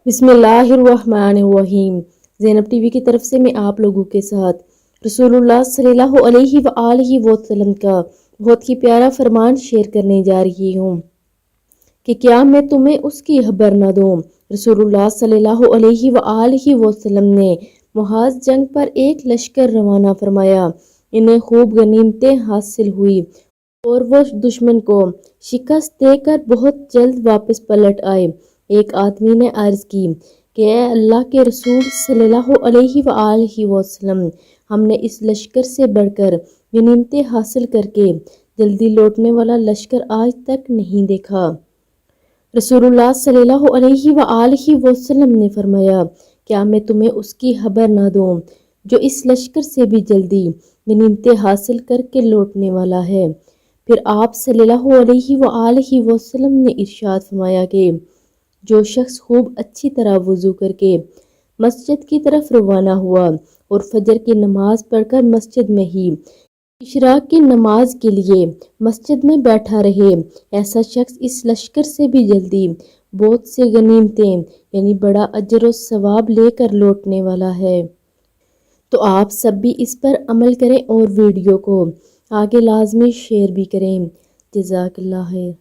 بسم اللہ الرحمن الرحیم۔ زینب ٹی وی کی طرف سے میں آپ لوگوں کے ساتھ رسول اللہ صلی اللہ علیہ وآلہ وسلم کا بہت ہی پیارا فرمان شیئر کرنے جا رہی ہوں کہ کیا میں تمہیں اس کی خبر نہ دوں۔ رسول اللہ صلی اللہ علیہ وآلہ وسلم نے محاذ جنگ پر ایک لشکر روانہ فرمایا۔ انہیں خوب غنیمتیں حاصل ہوئی اور وہ دشمن کو شکست دے کر بہت جلد واپس پلٹ آئے۔ ایک آدمی نے عرض کی کہ اے اللہ کے رسول صلی اللہ علیہ وآلہ وسلم، ہم نے اس لشکر سے بڑھ کر غنیمتیں حاصل کر کے جلدی لوٹنے والا لشکر آج تک نہیں دیکھا۔ رسول اللہ صلی اللہ علیہ وآلہ وسلم نے فرمایا، کیا میں تمہیں اس کی خبر نہ دوں جو اس لشکر سے بھی جلدی غنیمتیں حاصل کر کے لوٹنے والا ہے؟ پھر آپ صلی اللہ علیہ وآلہ وسلم نے ارشاد فرمایا کہ جو شخص خوب اچھی طرح وضو کر کے مسجد کی طرف روانہ ہوا اور فجر کی نماز پڑھ کر مسجد میں ہی اشراق کی نماز کے لیے مسجد میں بیٹھا رہے، ایسا شخص اس لشکر سے بھی جلدی بہت سے غنیمتیں یعنی بڑا اجر و ثواب لے کر لوٹنے والا ہے۔ تو آپ سب بھی اس پر عمل کریں اور ویڈیو کو آگے لازمی شیئر بھی کریں۔ جزاک اللہ خیر۔